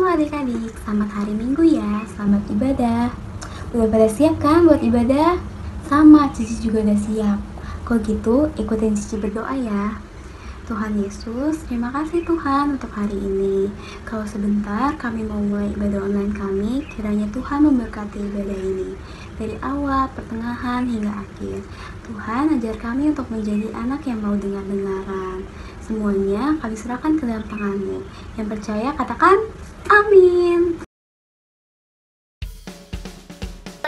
adik-adik, selamat hari Minggu ya, selamat ibadah. Udah pada siap kan buat ibadah? Sama, Cici juga udah siap. Kalau gitu, ikutin Cici berdoa ya. Tuhan Yesus, terima kasih Tuhan untuk hari ini. Kalau sebentar kami mau mulai ibadah online kami, kiranya Tuhan memberkati ibadah ini. Dari awal, pertengahan, hingga akhir. Tuhan ajar kami untuk menjadi anak yang mau dengar-dengaran. Semuanya kami serahkan ke dalam tangan-Mu. Yang percaya katakan amin.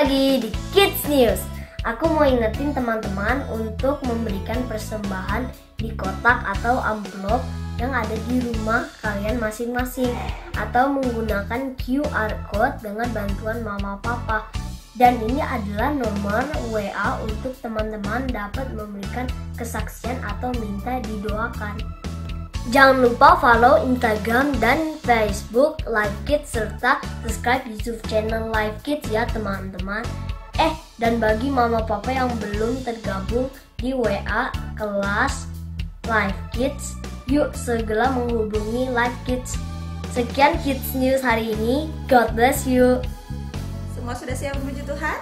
Lagi di Kids News, aku mau ingetin teman-teman untuk memberikan persembahan di kotak atau amplop yang ada di rumah kalian masing-masing, atau menggunakan QR code dengan bantuan mama papa. Dan ini adalah nomor WA untuk teman-teman dapat memberikan kesaksian atau minta didoakan. Jangan lupa follow Instagram dan Facebook Live Kids serta subscribe YouTube channel Live Kids ya teman-teman. Dan bagi mama papa yang belum tergabung di WA kelas Live Kids, yuk segera menghubungi Live Kids. Sekian Kids News hari ini. God bless you. Semua sudah siap memuji Tuhan?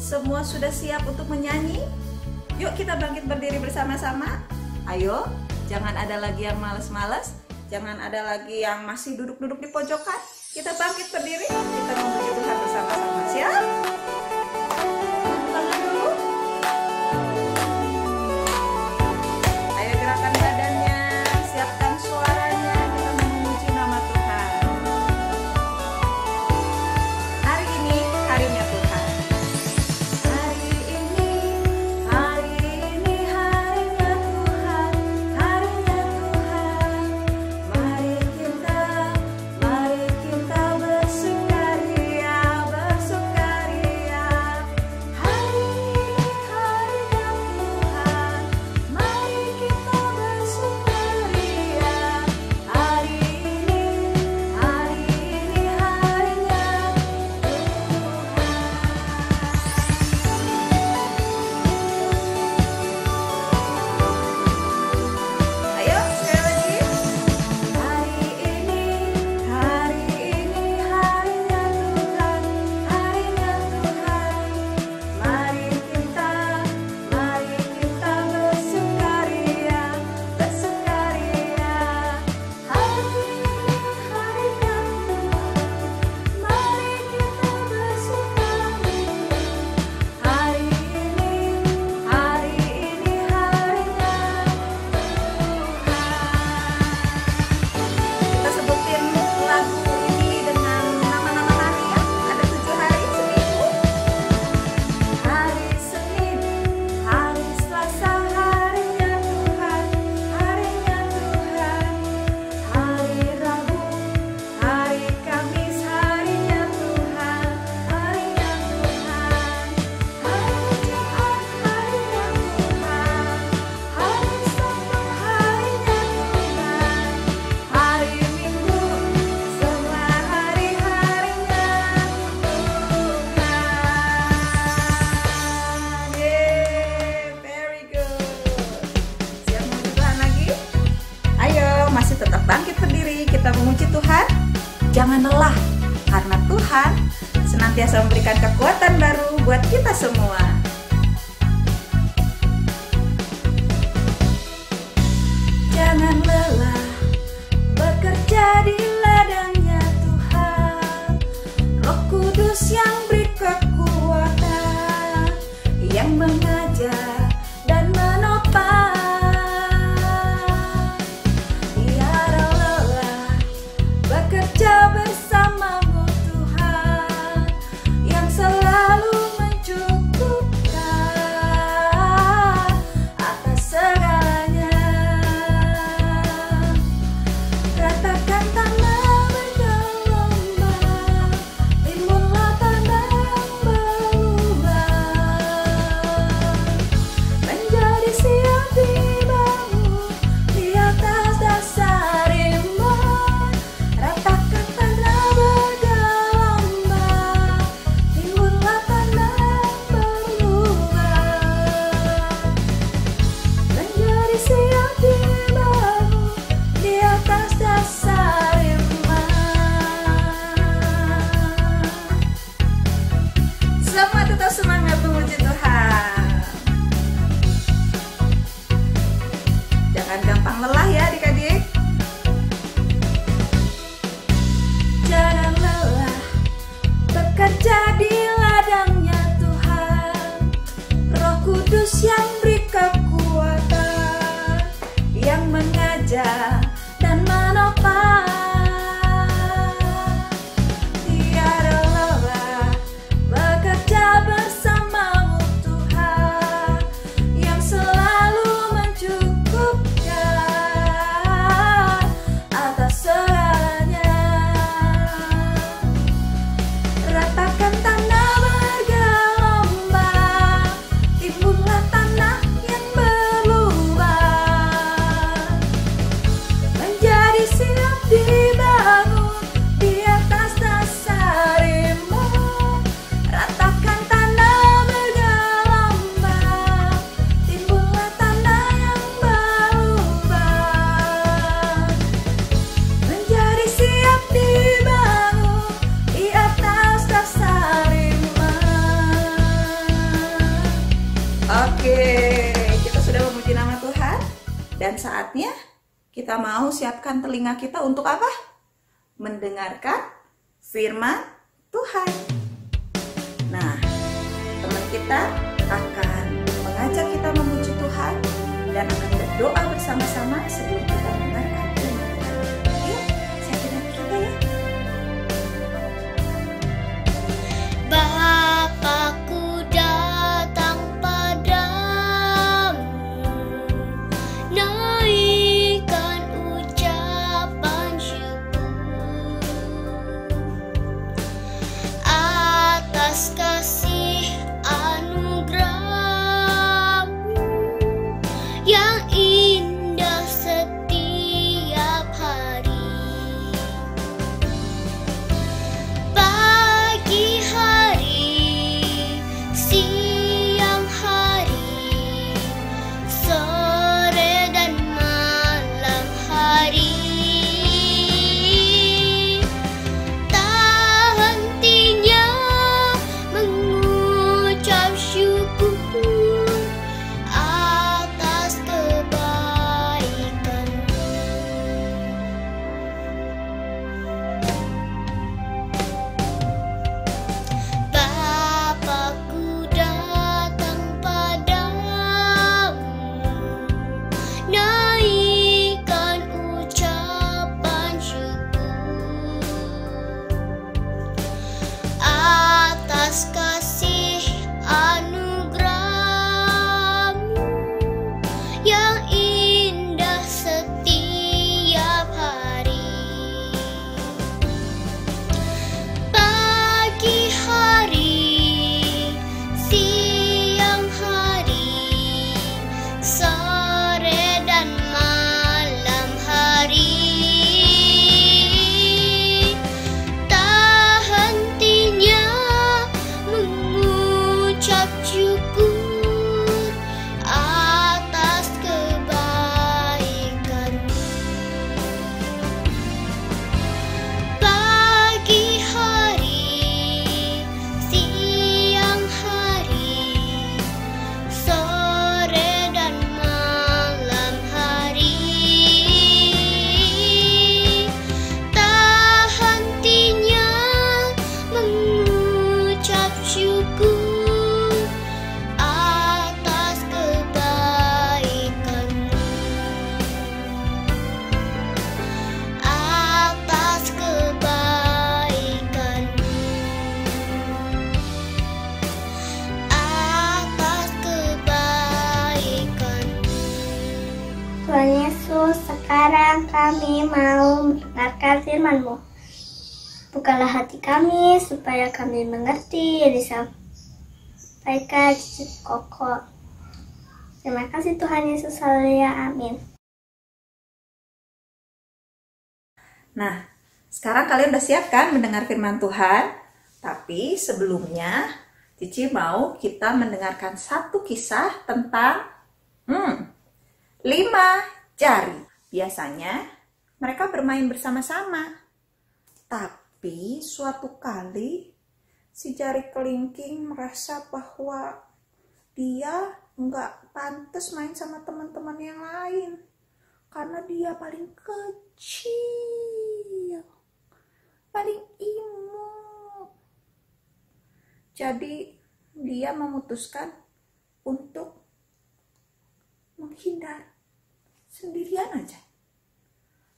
Semua sudah siap untuk menyanyi? Yuk kita bangkit berdiri bersama-sama. Ayo, jangan ada lagi yang malas-malas, jangan ada lagi yang masih duduk-duduk di pojokan. Kita bangkit berdiri, kita memuji Tuhan bersama-sama. Siap? Tangan dulu. Ayo gerakan badannya, siapkan suaranya, kita memuji nama Tuhan. Hari ini harinya Tuhan. Hari ini harinya Tuhan, harinya Tuhan. Mari kita bersukaria, bersukaria. Hari ini harinya Tuhan, mari kita bersukaria. Hari ini harinya Tuhan. Ayo sekali lagi. Hari ini harinya Tuhan, harinya Tuhan. Mari kita bersukaria, bersukaria. Hari ini harinya Tuhan, mari kita bersukaria. Hari ini harinya Kita sebutin lagu ini dengan nama-nama hari ya. Ada 7 hari seminggu. Hari Senin, hari Selasa, harinya Tuhan, harinya Tuhan. Hari Rabu, hari Kamis, harinya Tuhan, harinya Tuhan. Hari Jumat, harinya Tuhan. Hari Sabtu, harinya Tuhan. Hari Minggu, semua hari-harinya Tuhan. Very good. Siap memuji Tuhan lagi? Ayo, masih tetap bangkit berdiri, kita memuji Tuhan. Jangan lelah, karena Tuhan senantiasa memberikan kekuatan baru buat kita semua. Jangan lelah bekerja di ladangnya Tuhan. Roh Kudus yang beri kekuatan, yang mengajar dan menopang. Tiada lelah bekerja bersamamu Tuhan, yang selalu mencukupi. gampang lelah ya adik-adik. Jangan lelah bekerja di ladangnya Tuhan. Roh Kudus yang beri kekuatan, yang mengajar dan menopang. Tiada lelah bekerja bersamamu Tuhan, yang selalu mencukupkan atas segalanya. Ratakan tanah bergelombang, timbunlah tanah yang berlubang, menjadi siap dibangun di atas dasar iman. Ratakan tanah bergelombang, timbunlah tanah yang berlubang, menjadi siap dibangun di atas dasar iman. Oke, kita sudah memuji nama Tuhan, dan saatnya kita mau siapkan telinga kita untuk apa? Mendengarkan firman Tuhan. Nah, teman kita akan mengajak kita memuji Tuhan dan akan berdoa bersama-sama sebelum kita mendengarkan firman Tuhan. Yuk, siapkan hati kita ya. Bapakku datang padamu, naikkan ucapan syukur atas kasih anugerah-Mu yang indah setiap hari. Pagi hari, siang hari, sore dan malam hari, tak hentinya mengucap syukur atas kebaikan-Mu. Bapakku datang padamu, naikkan ucapan syukur atas kasih anugerah-Mu yang indah setiap hari. Pagi hari, siang hari, sore dan malam hari, tak hentinya mengucap syukur atas kebaikan-Mu. Pagi hari, siang hari, sore dan malam hari, tak hentinya mengucap syukur atas kebaikan-Mu, atas kebaikan-Mu, atas kebaikan-Mu. Tuhan Yesus, sekarang kami mau mendengarkan firman-Mu. Bukalah hati kami supaya kami mengerti yang disampaikan Cici Koko. Terima kasih Tuhan Yesus, haleluya, amin. Nah, sekarang kalian udah siap kan mendengar firman Tuhan? Tapi sebelumnya, Cici mau kita mendengarkan satu kisah tentang 5 jari. Biasanya mereka bermain bersama-sama. Tapi suatu kali si jari kelingking merasa bahwa dia nggak pantas main sama teman-teman yang lain. karena dia paling kecil, paling imut. Jadi dia memutuskan untuk menghindar sendirian aja.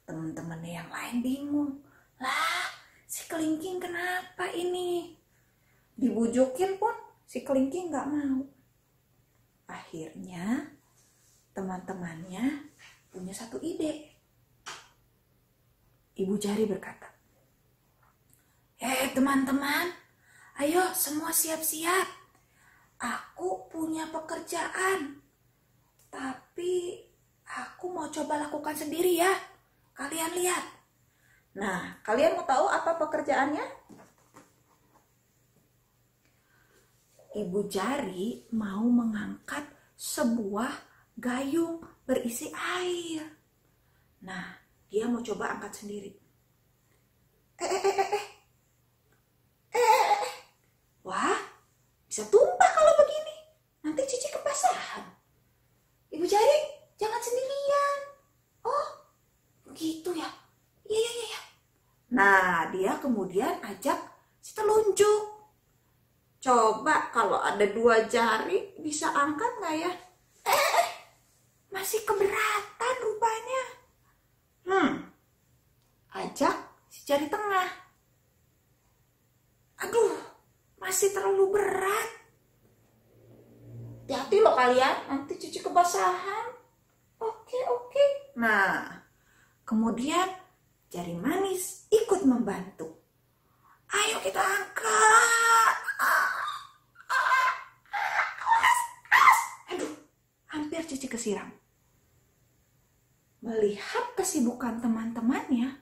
Teman-temannya yang lain bingung. Lah, si kelingking kenapa ini? Dibujukin pun si kelingking nggak mau. Akhirnya teman-temannya punya satu ide. Ibu Jari berkata, teman-teman, ayo semua siap-siap. Aku punya pekerjaan, tapi aku mau coba lakukan sendiri ya. Kalian lihat. Nah, kalian mau tahu apa pekerjaannya? Ibu Jari mau mengangkat sebuah gayung berisi air. Nah, dia mau coba angkat sendiri. Wah, bisa tumpah kalau begini. Nanti Cici kebasahan. Ibu Jari, jangan sendirian. Oh, begitu ya. Iya. Nah, dia kemudian ajak si telunjuk. Coba kalau ada 2 jari bisa angkat nggak ya? Masih keberatan rupanya. Ajak si jari tengah. Aduh, masih terlalu berat. Hati-hati loh kalian, nanti Cici kebasahan. Oke. Nah, kemudian jari manis ikut membantu. Ayo kita angkat. Aduh, hampir Cici kesiram. Melihat kesibukan teman-temannya,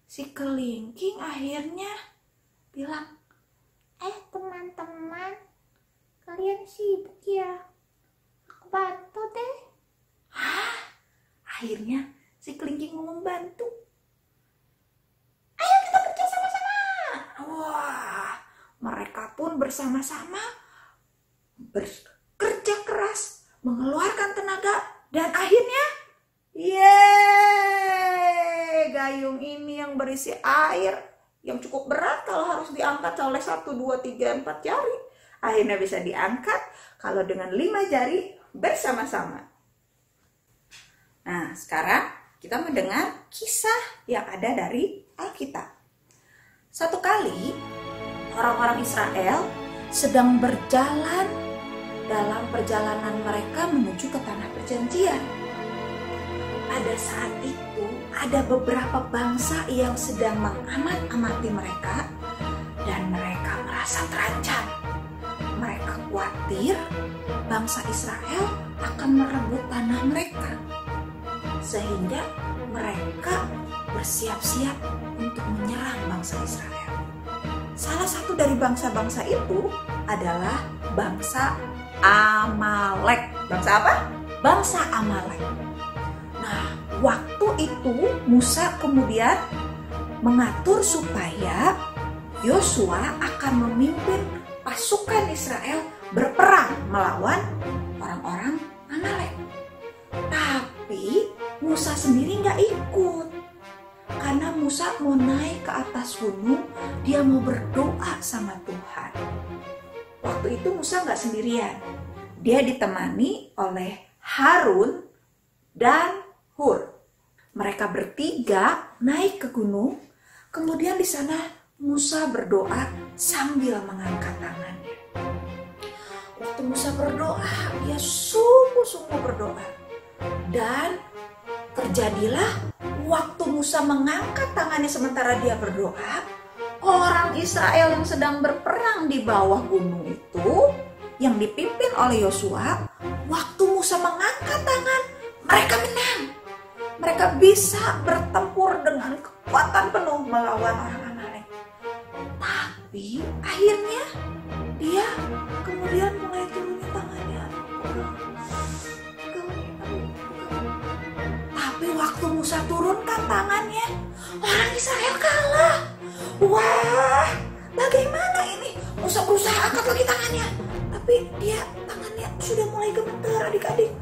si kelingking akhirnya bilang, teman-teman, kalian sibuk ya? Aku bantu deh. Akhirnya si kelingking mau membantu. Ayo kita kerja sama-sama. Wah, mereka pun bersama-sama bekerja keras, mengeluarkan tenaga, dan akhirnya gayung ini yang berisi air yang cukup berat kalau harus diangkat oleh 1, 2, 3, 4 jari, akhirnya bisa diangkat kalau dengan 5 jari bersama-sama. Nah, sekarang kita mendengar kisah yang ada dari Alkitab. Satu kali orang-orang Israel sedang berjalan dalam perjalanan mereka menuju ke tanah perjanjian. Pada saat itu ada beberapa bangsa yang sedang mengamat-amati mereka dan mereka merasa terancam. Mereka khawatir bangsa Israel akan merebut tanah mereka. Sehingga mereka bersiap-siap untuk menyerang bangsa Israel. Salah satu dari bangsa-bangsa itu adalah bangsa Amalek. Bangsa apa? Bangsa Amalek. Nah, waktu itu Musa kemudian mengatur supaya Yosua akan memimpin pasukan Israel berperang melawan orang-orang Amalek. Tapi Musa sendiri nggak ikut. Karena Musa mau naik ke atas gunung, dia mau berdoa sama Tuhan. Waktu itu Musa nggak sendirian. Dia ditemani oleh Harun dan Hur. Mereka bertiga naik ke gunung. Kemudian di sana Musa berdoa sambil mengangkat tangannya. Waktu Musa berdoa, dia sungguh-sungguh berdoa. Dan terjadilah waktu Musa mengangkat tangannya sementara dia berdoa, orang Israel yang sedang berperang di bawah gunung itu, yang dipimpin oleh Yosua, waktu Musa mengangkat tangan, mereka menang. Mereka bisa bertempur dengan kekuatan penuh melawan orang Amalek. Tapi akhirnya dia kemudian mulai turunnya tangannya. Tapi waktu Musa turunkan tangannya, orang Israel kalah. Wah, bagaimana ini? Musa berusaha angkat lagi tangannya, tapi tangannya sudah mulai gemeter adik-adik,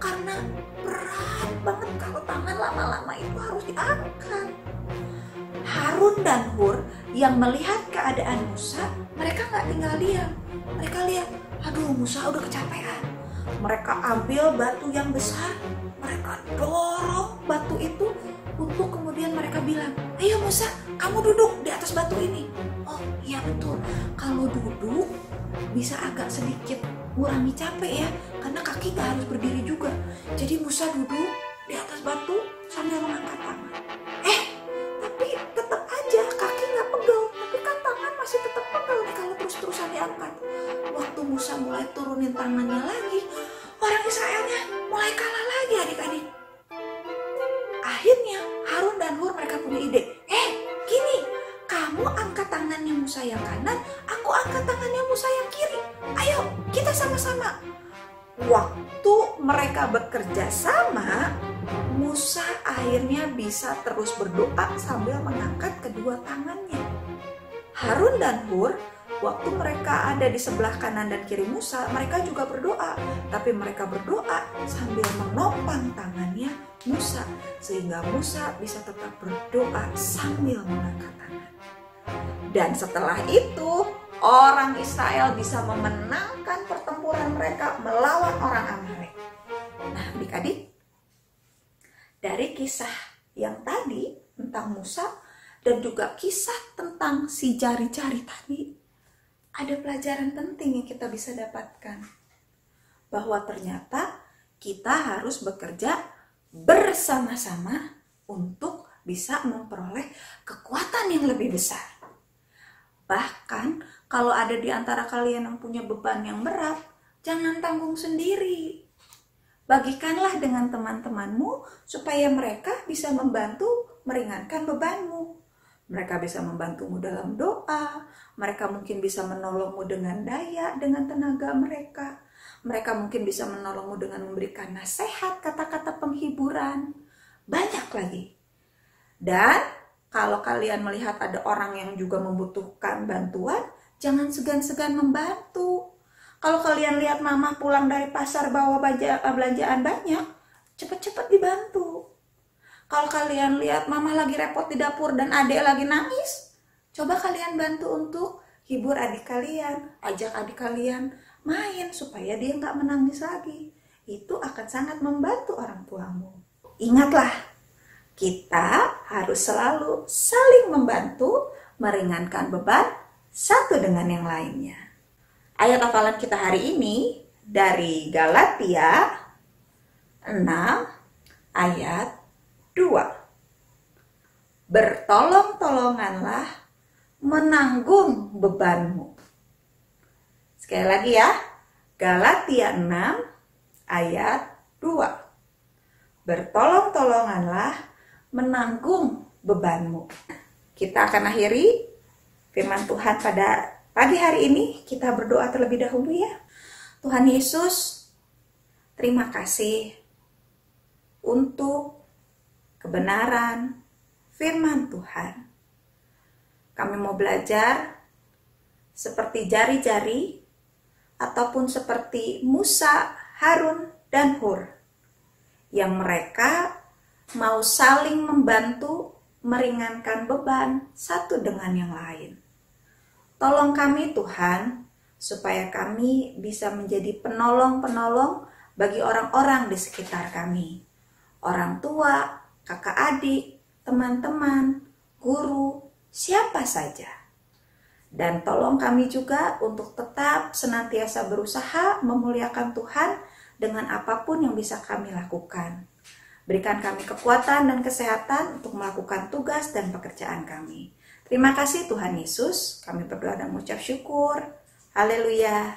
karena berat banget kalau tangan lama-lama itu harus diangkat. Harun dan Hur yang melihat keadaan Musa, mereka nggak tinggal diam. Mereka lihat, aduh Musa udah kecapean. Mereka ambil batu yang besar, mereka dorong batu itu untuk kemudian mereka bilang, ayo Musa, kamu duduk di atas batu ini. Oh iya betul, kalau duduk bisa agak sedikit ngurangi capek ya, karena kaki nggak harus berdiri juga. Jadi Musa duduk di atas batu sambil mengangkat tangan. Tapi tetap aja kaki nggak pegel, tapi kan tangan masih tetap pegel nih kalau terus-terusan diangkat. Waktu Musa mulai turunin tangannya lagi, orang Israelnya mulai kalah lagi adik-adik. Akhirnya Harun dan Hur mereka punya ide. Gini, kamu angkat tangannya Musa yang kanan, aku angkat tangannya Musa yang kiri. Ayo, kita sama-sama. Waktu mereka bekerja sama, Musa akhirnya bisa terus berdoa sambil mengangkat kedua tangannya. Harun dan Hur, waktu mereka ada di sebelah kanan dan kiri Musa, mereka juga berdoa. Tapi mereka berdoa sambil menopang tangannya Musa, sehingga Musa bisa tetap berdoa sambil mengangkat tangan. Dan setelah itu, orang Israel bisa memenangkan pertempuran mereka melawan orang Amalek. Nah, adik-adik, dari kisah yang tadi tentang Musa dan juga kisah tentang si jari-jari tadi, ada pelajaran penting yang kita bisa dapatkan. Bahwa ternyata kita harus bekerja bersama-sama untuk bisa memperoleh kekuatan yang lebih besar. Bahkan kalau ada di antara kalian yang punya beban yang berat, jangan tanggung sendiri. Bagikanlah dengan teman-temanmu supaya mereka bisa membantu meringankan bebanmu. Mereka bisa membantumu dalam doa, mereka mungkin bisa menolongmu dengan daya, dengan tenaga mereka. Mereka mungkin bisa menolongmu dengan memberikan nasihat, kata-kata penghiburan. Banyak lagi. Dan kalau kalian melihat ada orang yang juga membutuhkan bantuan, jangan segan-segan membantu. Kalau kalian lihat mama pulang dari pasar bawa belanjaan banyak, cepat-cepat dibantu. Kalau kalian lihat mama lagi repot di dapur dan adik lagi nangis, coba kalian bantu untuk hibur adik kalian, ajak adik kalian main supaya dia nggak menangis lagi. Itu akan sangat membantu orang tuamu. Ingatlah, kita harus selalu saling membantu meringankan beban satu dengan yang lainnya. Ayat hafalan kita hari ini dari Galatia 6 ayat 2. Bertolong-tolonganlah menanggung bebanmu. Sekali lagi ya, Galatia 6 ayat 2. Bertolong-tolonganlah menanggung bebanmu. Kita akan akhiri firman Tuhan pada pagi hari ini. Kita berdoa terlebih dahulu ya. Tuhan Yesus, terima kasih untuk kebenaran firman Tuhan. Kami mau belajar seperti jari-jari ataupun seperti Musa, Harun, dan Hur, yang mereka mau saling membantu meringankan beban satu dengan yang lain. Tolong kami Tuhan, supaya kami bisa menjadi penolong-penolong bagi orang-orang di sekitar kami. Orang tua, kakak adik, teman-teman, guru, siapa saja. Dan tolong kami juga untuk tetap senantiasa berusaha memuliakan Tuhan dengan apapun yang bisa kami lakukan. Berikan kami kekuatan dan kesehatan untuk melakukan tugas dan pekerjaan kami. Terima kasih Tuhan Yesus. Kami berdoa dan mengucap syukur. Haleluya.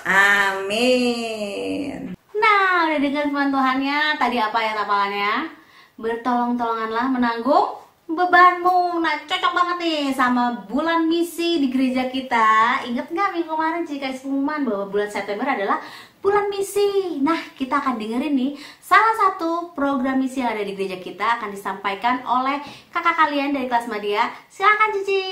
Amin. Nah, udah dengar firman Tuhannya. Tadi apa ya hafalannya? Bertolong-tolonganlah menanggung bebanmu. Nah, cocok banget nih sama bulan misi di gereja kita. Ingat nggak minggu kemarin jika pengumuman bahwa bulan September adalah bulan misi. Nah, kita akan dengerin nih salah satu program misi yang ada di gereja kita akan disampaikan oleh kakak kalian dari kelas Madya. Silakan Cici.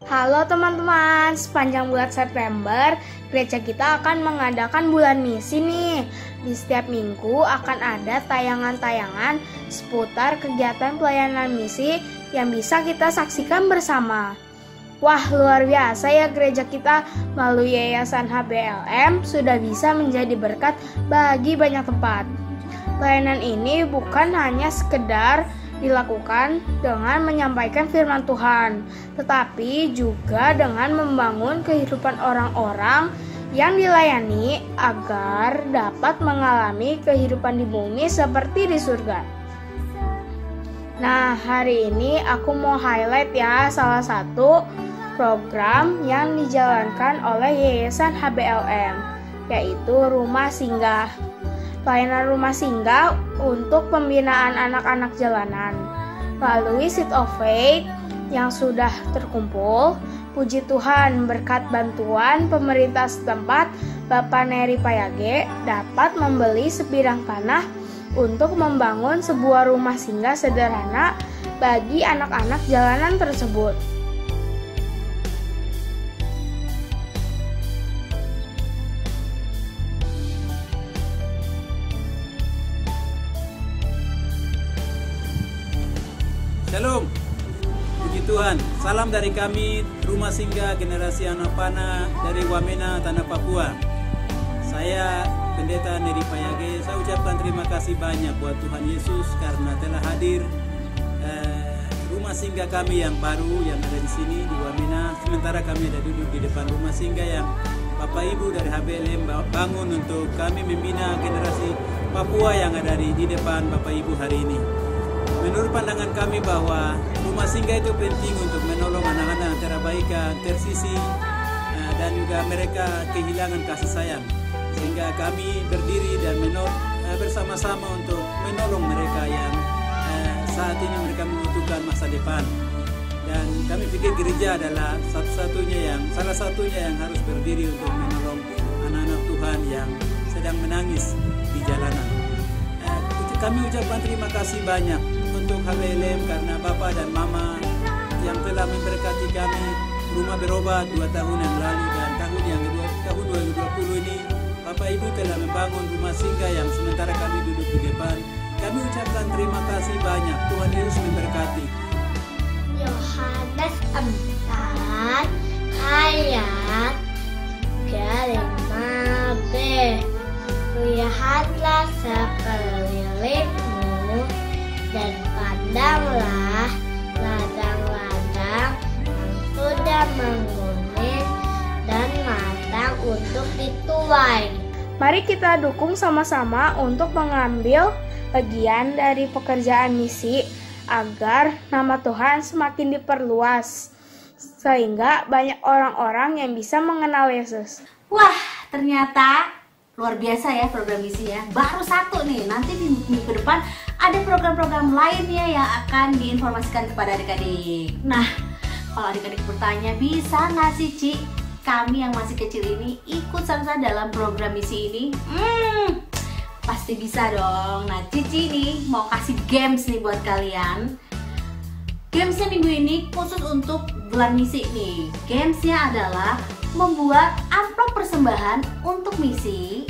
Halo teman-teman, sepanjang bulan September gereja kita akan mengadakan bulan misi nih. Di setiap minggu akan ada tayangan-tayangan seputar kegiatan pelayanan misi yang bisa kita saksikan bersama. Wah, luar biasa ya, gereja kita melalui Yayasan HBLM sudah bisa menjadi berkat bagi banyak tempat. Pelayanan ini bukan hanya sekedar dilakukan dengan menyampaikan firman Tuhan, tetapi juga dengan membangun kehidupan orang-orang yang dilayani agar dapat mengalami kehidupan di bumi seperti di surga. Nah, hari ini aku mau highlight ya salah satu program yang dijalankan oleh Yayasan HBLM, yaitu Rumah Singgah. Pelayanan rumah singgah untuk pembinaan anak-anak jalanan. Melalui Seed of Faith yang sudah terkumpul, puji Tuhan berkat bantuan pemerintah setempat, Bapak Neri Payage dapat membeli sebidang tanah untuk membangun sebuah rumah singgah sederhana bagi anak-anak jalanan tersebut. Shalom, puji Tuhan. Salam dari kami, Rumah Singgah Generasi Anak Panah dari Wamena, Tanah Papua. Saya Pendeta Neri Payage. Saya ucapkan terima kasih banyak buat Tuhan Yesus karena telah hadir rumah singgah kami yang baru yang ada di sini di Wamena. Sementara kami ada duduk di depan rumah singgah yang Bapak Ibu dari HBLM bangun untuk kami membina generasi Papua yang ada di depan Bapak Ibu hari ini. Menurut pandangan kami bahwa rumah singgah itu penting untuk menolong anak-anak terabaikan, tersisi, dan juga mereka kehilangan kasih sayang. Sehingga kami berdiri dan bersama-sama untuk menolong mereka yang saat ini mereka membutuhkan masa depan. Dan kami pikir gereja adalah salah satunya yang harus berdiri untuk menolong anak-anak Tuhan yang sedang menangis di jalanan. Kami ucapkan terima kasih banyak untuk HBLM karena Bapak dan Mama yang telah memberkati kami. Rumah berobat 2 tahun yang lalu dan tahun 2020 ini Bapak Ibu telah membangun rumah singgah yang sementara kami duduk di depan. Kami ucapkan terima kasih banyak. Tuhan Yesus memberkati. Yohanes 4 ayat 5b. Lihatlah sekelilingmu dan pandanglah ladang-ladang yang sudah menguning dan matang untuk dituai. Mari kita dukung sama-sama untuk mengambil bagian dari pekerjaan misi agar nama Tuhan semakin diperluas sehingga banyak orang-orang yang bisa mengenal Yesus. Wah, ternyata luar biasa ya program misi ya. Baru satu nih, nanti di minggu depan ada program-program lainnya yang akan diinformasikan kepada adik-adik. Nah, kalau adik-adik bertanya, bisa nggak sih Ci, kami yang masih kecil ini ikut sama-sama dalam program misi ini? Pasti bisa dong. Nah, Cici nih mau kasih games nih buat kalian. Gamesnya minggu ini khusus untuk bulan misi nih. Gamesnya adalah membuat amplop persembahan untuk misi.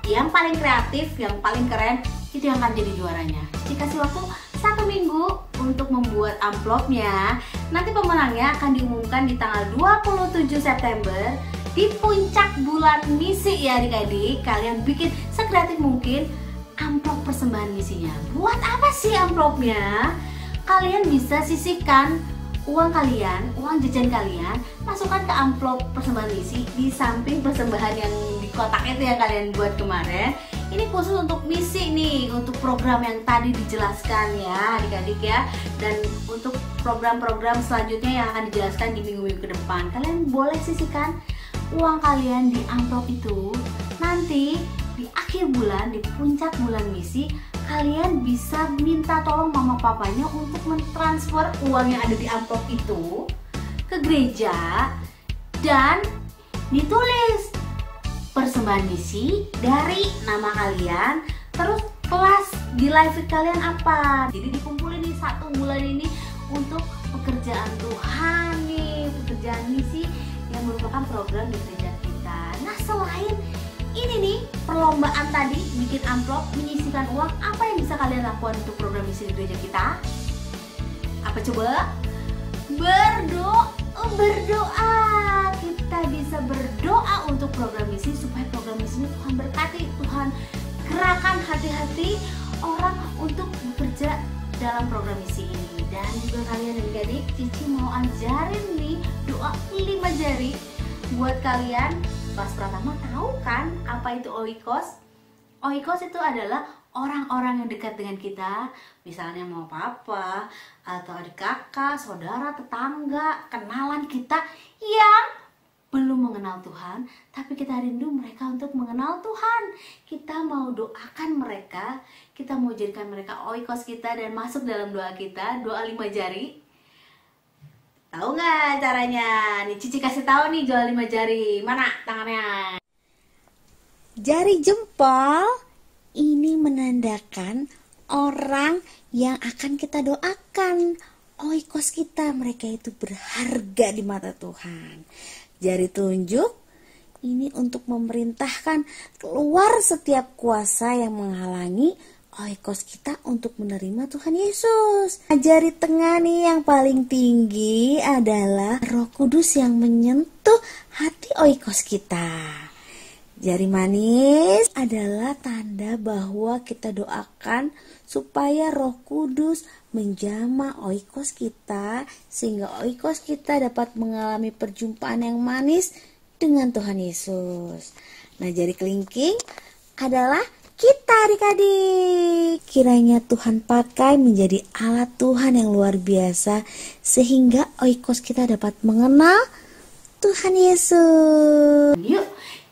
Yang paling kreatif, yang paling keren, itu yang akan jadi juaranya. Cici kasih waktu 1 minggu untuk membuat amplopnya. Nanti pemenangnya akan diumumkan di tanggal 27 September di puncak bulan misi ya adik-adik. Kalian bikin sekreatif mungkin amplop persembahan misinya. Buat apa sih amplopnya? Kalian bisa sisihkan uang kalian, uang jajan kalian, masukkan ke amplop persembahan misi di samping persembahan yang di kotak itu yang kalian buat kemarin. Ini khusus untuk misi nih, untuk program yang tadi dijelaskan ya adik-adik ya. Dan untuk program-program selanjutnya yang akan dijelaskan di minggu-minggu ke depan. Kalian boleh sisihkan uang kalian di amplop itu. Nanti di akhir bulan, di puncak bulan misi, kalian bisa minta tolong mama papanya untuk mentransfer uang yang ada di amplop itu ke gereja dan ditulis persembahan misi dari nama kalian, terus kelas di live feed kalian apa. Jadi dikumpulin nih 1 bulan ini untuk pekerjaan Tuhan nih, pekerjaan misi yang merupakan program di gereja kita. Nah, selain ini nih perlombaan tadi, bikin amplop, menyisihkan uang, apa yang bisa kalian lakukan untuk program misi di gereja kita? Apa coba? Berdoa. Kita bisa berdoa untuk program misi supaya program misi ini Tuhan berkati, Tuhan gerakan hati-hati orang untuk bekerja dalam program misi ini. Dan juga kalian adik-adik, Cici mau ajarin nih doa 5 jari buat kalian. Kelas pertama tahu kan apa itu oikos? Oikos itu adalah orang-orang yang dekat dengan kita, misalnya mau papa atau adik kakak, saudara, tetangga, kenalan kita yang belum mengenal Tuhan, tapi kita rindu mereka untuk mengenal Tuhan. Kita mau doakan mereka, kita mau jadikan mereka oikos kita dan masuk dalam doa kita, doa 5 jari. Tahu nggak caranya? Nih Cici kasih tahu nih doa 5 jari. Mana tangannya? Jari jempol ini menandakan orang yang akan kita doakan. Oikos kita, mereka itu berharga di mata Tuhan. Jari telunjuk ini untuk memerintahkan keluar setiap kuasa yang menghalangi oikos kita untuk menerima Tuhan Yesus. Jari tengah nih yang paling tinggi adalah Roh Kudus yang menyentuh hati oikos kita. Jari manis adalah tanda bahwa kita doakan supaya Roh Kudus menjamah oikos kita, sehingga oikos kita dapat mengalami perjumpaan yang manis dengan Tuhan Yesus. Nah, jari kelingking adalah kita adik-adik. Kiranya Tuhan pakai menjadi alat Tuhan yang luar biasa, sehingga oikos kita dapat mengenal Tuhan Yesus. Yuk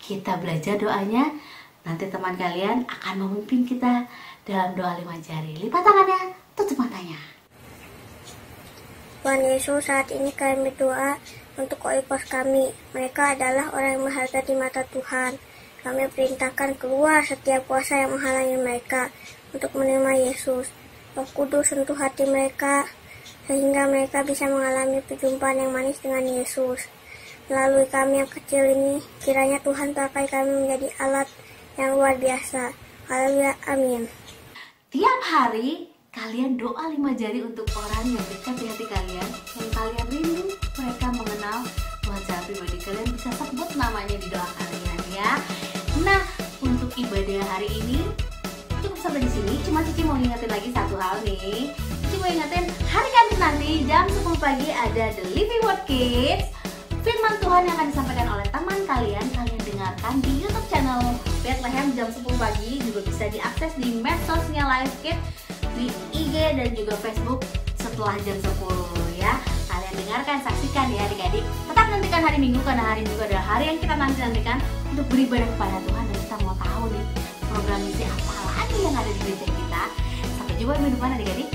kita belajar doanya. Nanti teman kalian akan memimpin kita dalam doa 5 jari. Lipat tangannya, tutup matanya. Tuhan Yesus, saat ini kami berdoa untuk oikos kami. Mereka adalah orang yang berharga di mata Tuhan. Kami perintahkan keluar setiap kuasa yang menghalangi mereka untuk menerima Yesus. Roh Kudus sentuh hati mereka sehingga mereka bisa mengalami perjumpaan yang manis dengan Yesus. Melalui kami yang kecil ini, kiranya Tuhan pakai kami menjadi alat yang luar biasa. Haleluya, amin. Tiap hari kalian doa 5 jari untuk orang yang dekat di hati kalian, yang kalian rindu mereka mengenal Tuhan secara pribadi. Kalian bisa sebut namanya di doa kalian ya. Nah, untuk ibadah hari ini cukup sampai di sini. Cuma Cici mau ingetin lagi satu hal nih. Cici mau ingetin hari Kamis nanti jam 10 pagi ada The Living Word Kids. Firman Tuhan yang akan disampaikan oleh teman kalian dengarkan di YouTube channel Bethlehem jam 10 pagi. Juga bisa diakses di medsosnya Live Kids, di IG dan juga Facebook setelah jam 10 ya. Kalian dengarkan, saksikan ya adik-adik. Tetap nantikan hari Minggu, karena hari Minggu adalah hari yang kita nantikan untuk beribadah kepada Tuhan. Dan kita mau tahu nih program misi apa lagi yang ada di gereja kita. Sampai jumpa minggu depan adik-adik.